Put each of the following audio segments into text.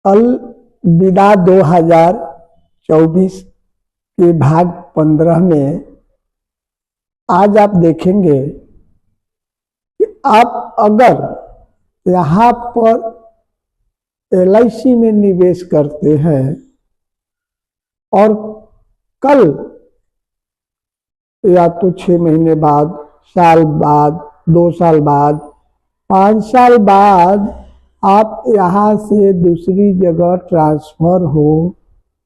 अलविदा 2024 के भाग 15 में आज आप देखेंगे कि आप अगर यहाँ पर LIC में निवेश करते हैं और कल या तो 6 महीने बाद, साल बाद, 2 साल बाद, 5 साल बाद आप यहाँ से दूसरी जगह ट्रांसफर हो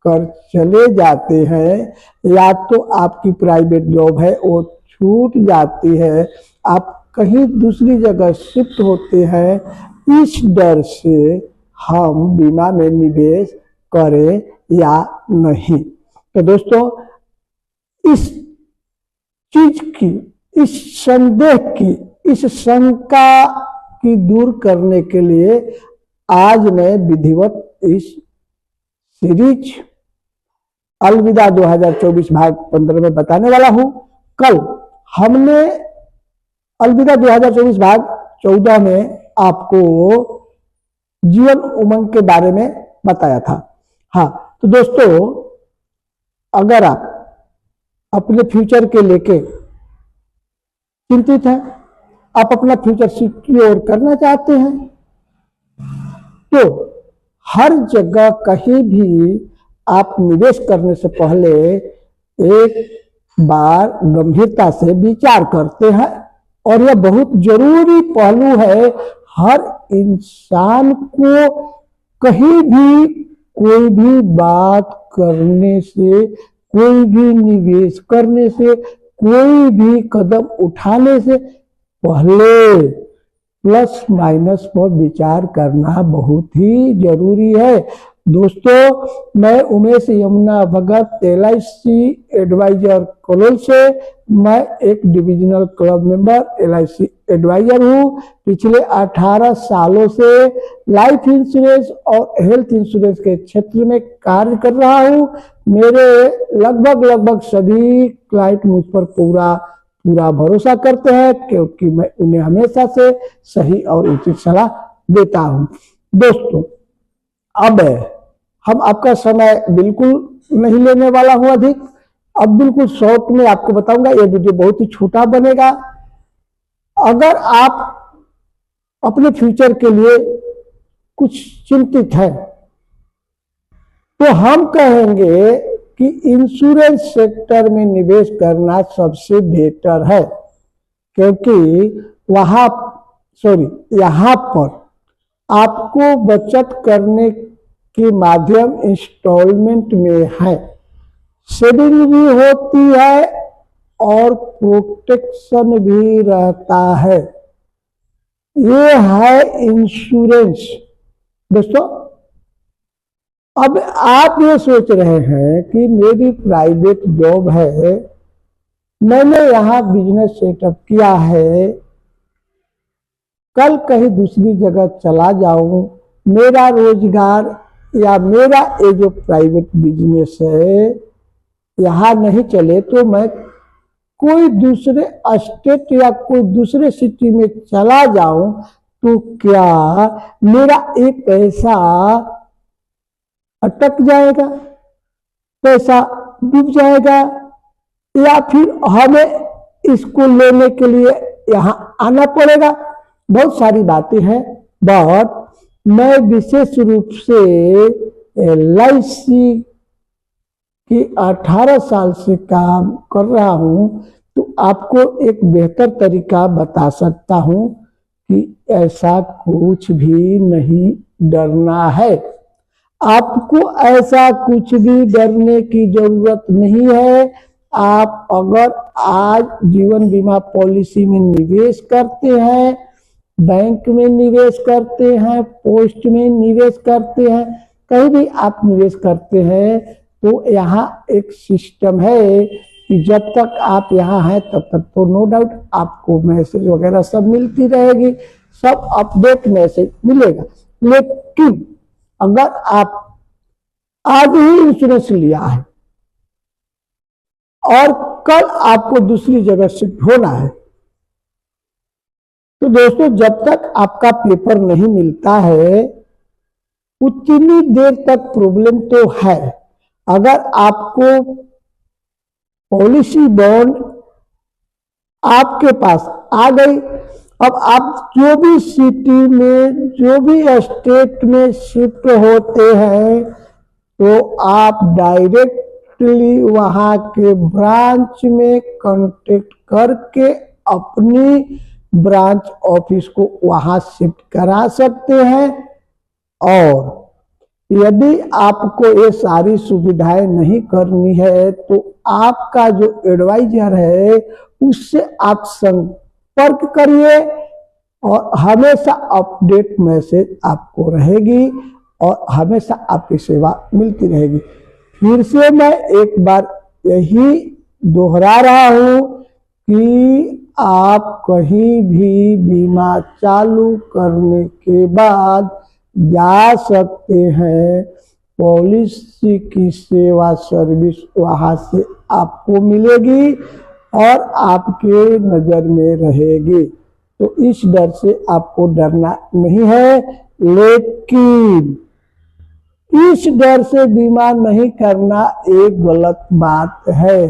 कर चले जाते हैं, या तो आपकी प्राइवेट जॉब है वो छूट जाती है, आप कहीं दूसरी जगह शिफ्ट होते हैं, इस डर से हम बीमा में निवेश करें या नहीं। तो दोस्तों, इस चीज की, इस संदेह की, इस शंका की दूर करने के लिए आज मैं विधिवत इस सीरीज अलविदा 2024 भाग 15 में बताने वाला हूं। कल हमने अलविदा 2024 भाग 14 में आपको जीवन उमंग के बारे में बताया था। हाँ, तो दोस्तों, अगर आप अपने फ्यूचर के लेके चिंतित हैं, आप अपना फ्यूचर सिक्योर करना चाहते हैं, तो हर जगह कहीं भी आप निवेश करने से पहले एक बार गंभीरता से विचार करते हैं। और यह बहुत जरूरी पहलू है। हर इंसान को कहीं भी कोई भी बात करने से, कोई भी निवेश करने से, कोई भी कदम उठाने से पहले प्लस माइनस पर विचार करना बहुत ही जरूरी है। दोस्तों, मैं उमेश यमुना भगत LIC एडवाइजर कलोल से, मैं एक divisional club member LIC advisor हूँ। पिछले 18 सालों से लाइफ इंश्योरेंस और हेल्थ इंश्योरेंस के क्षेत्र में कार्य कर रहा हूँ। मेरे लगभग सभी क्लाइंट मुझ पर पूरा भरोसा करते हैं, क्योंकि मैं उन्हें हमेशा से सही और उचित सलाह देता हूँ। दोस्तों, अब हम आपका समय बिल्कुल नहीं लेने वाला हूं अधिक। अब बिल्कुल शॉर्ट में आपको बताऊंगा। यह वीडियो बहुत ही छोटा बनेगा। अगर आप अपने फ्यूचर के लिए कुछ चिंतित हैं, तो हम कहेंगे कि इंश्योरेंस सेक्टर में निवेश करना सबसे बेहतर है, क्योंकि यहाँ पर आपको बचत करने के माध्यम इंस्टॉलमेंट में है, सेविंग भी होती है और प्रोटेक्शन भी रहता है। ये है इंश्योरेंस। दोस्तों, अब आप ये सोच रहे हैं कि मेरी प्राइवेट जॉब है, मैंने यहाँ बिजनेस सेटअप किया है, कल कहीं दूसरी जगह चला जाऊं, मेरा रोजगार या मेरा ये जो प्राइवेट बिजनेस है यहाँ नहीं चले, तो मैं कोई दूसरे स्टेट या कोई दूसरे सिटी में चला जाऊं, तो क्या मेरा ये पैसा अटक जाएगा, पैसा डूब जाएगा, या फिर हमें इसको लेने के लिए यहाँ आना पड़ेगा? बहुत सारी बातें हैं, बट मैं विशेष रूप से LIC की 18 साल से काम कर रहा हूं, तो आपको एक बेहतर तरीका बता सकता हूं कि ऐसा कुछ भी नहीं डरना है। आपको ऐसा कुछ भी डरने की जरूरत नहीं है। आप अगर आज जीवन बीमा पॉलिसी में निवेश करते हैं, बैंक में निवेश करते हैं, पोस्ट में निवेश करते हैं, कहीं भी आप निवेश करते हैं, तो यहाँ एक सिस्टम है कि जब तक आप यहाँ हैं तब तक तो नो डाउट आपको मैसेज वगैरह सब मिलती रहेगी, सब अपडेट मैसेज मिलेगा। लेकिन अगर आप आज ही इंश्योरेंस लिया है और कल आपको दूसरी जगह शिफ्ट होना है, तो दोस्तों, जब तक आपका पेपर नहीं मिलता है, उतनी देर तक प्रॉब्लम तो है। अगर आपको पॉलिसी बॉन्ड आपके पास आ गई, अब आप जो भी सिटी में, जो भी स्टेट में शिफ्ट होते हैं, तो आप डायरेक्टली वहां के ब्रांच में कांटेक्ट करके अपनी ब्रांच ऑफिस को वहां शिफ्ट करा सकते हैं। और यदि आपको ये सारी सुविधाएं नहीं करनी है तो आपका जो एडवाइजर है उससे आप संपर्क करिए और हमेशा अपडेट मैसेज आपको रहेगी और हमेशा आपकी सेवा मिलती रहेगी। फिर से मैं एक बार यही दोहरा रहा हूं कि आप कहीं भी बीमा चालू करने के बाद जा सकते हैं, पॉलिसी की सेवा सर्विस वहां से आपको मिलेगी और आपके नजर में रहेगी। तो इस डर से आपको डरना नहीं है, लेकिन इस डर से बीमा नहीं करना एक गलत बात है।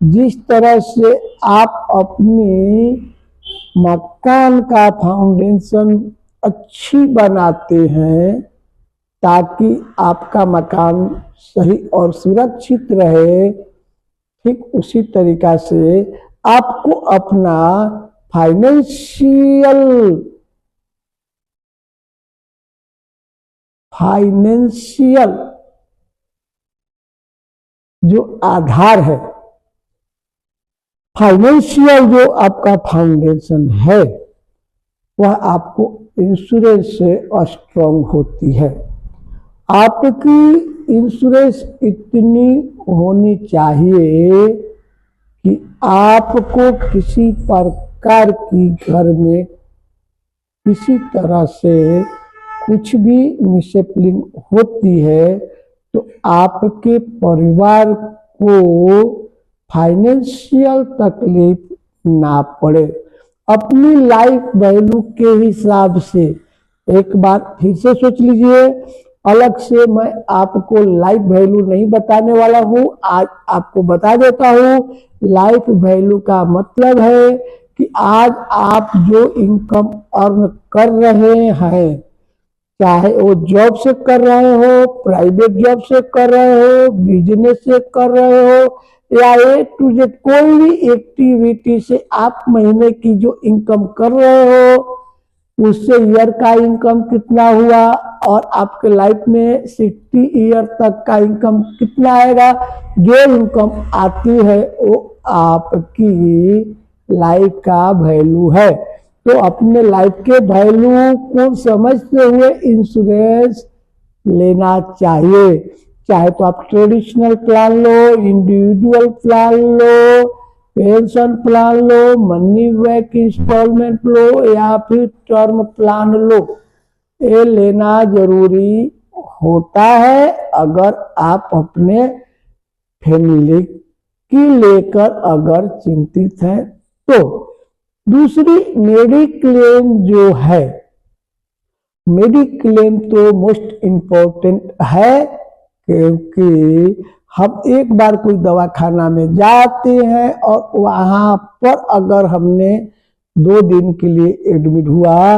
जिस तरह से आप अपनी मकान का फाउंडेशन अच्छी बनाते हैं ताकि आपका मकान सही और सुरक्षित रहे, ठीक उसी तरीका से आपको अपना फाइनेंशियल जो आधार है, फाइनेंशियल जो आपका फाउंडेशन है, वह आपको इंश्योरेंस से स्ट्रांग होती है। आपकी इंश्योरेंस इतनी होनी चाहिए कि आपको किसी प्रकार की घर में किसी तरह से कुछ भी मिसहैपनिंग होती है तो आपके परिवार को फाइनेंशियल तकलीफ ना पड़े। अपनी लाइफ वैल्यू के हिसाब से एक बार फिर से सोच लीजिए। अलग से मैं आपको लाइफ वैल्यू नहीं बताने वाला हूं, आज आपको बता देता हूं। लाइफ वैल्यू का मतलब है कि आज आप जो इनकम अर्न कर रहे हैं, चाहे वो जॉब से कर रहे हो, प्राइवेट जॉब से कर रहे हो, बिजनेस से कर रहे हो या A to Z कोई भी एक्टिविटी से आप महीने की जो इनकम कर रहे हो उससे ईयर का इनकम कितना हुआ और आपके लाइफ में 60 ईयर तक का इनकम कितना आएगा, जो इनकम आती है वो आपकी लाइफ का वैल्यू है। तो अपने लाइफ के वैल्यू को समझते हुए इंश्योरेंस लेना चाहिए। चाहे तो आप ट्रेडिशनल प्लान लो, इंडिविजुअल प्लान लो, पेंशन प्लान लो, मनी बैक इंस्टॉलमेंट लो या फिर टर्म प्लान लो, ये लेना जरूरी होता है अगर आप अपने फैमिली की लेकर अगर चिंतित हैं तो। दूसरी मेडिक्लेम जो है, मेडिक्लेम तो मोस्ट इम्पोर्टेंट है क्योंकि हम एक बार कोई दवाखाना में जाते हैं और वहां पर अगर हमने 2 दिन के लिए एडमिट हुआ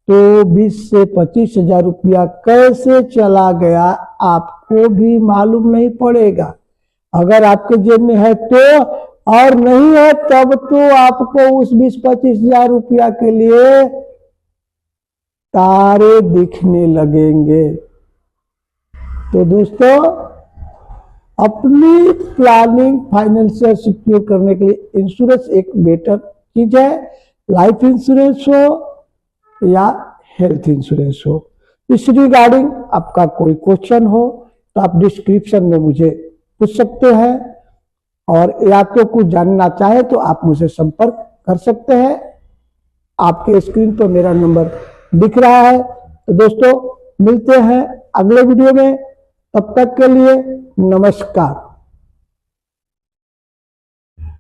तो 20 से 25 हजार रुपया कैसे चला गया आपको भी मालूम नहीं पड़ेगा। अगर आपके जेब में है तो, और नहीं है तब तो आपको उस 20-25 हजार रुपया के लिए तारे दिखने लगेंगे। तो दोस्तों, अपनी प्लानिंग फाइनेंशियल सिक्योर करने के लिए इंश्योरेंस एक बेटर चीज है। लाइफ इंश्योरेंस हो या हेल्थ इंश्योरेंस हो। इस रिगार्डिंग आपका कोई क्वेश्चन हो तो आप डिस्क्रिप्शन में मुझे पूछ सकते हैं, और या तो कुछ जानना चाहे तो आप मुझे संपर्क कर सकते हैं। आपके स्क्रीन पर मेरा नंबर दिख रहा है। तो दोस्तों, मिलते हैं अगले वीडियो में, तब तक के लिए नमस्कार।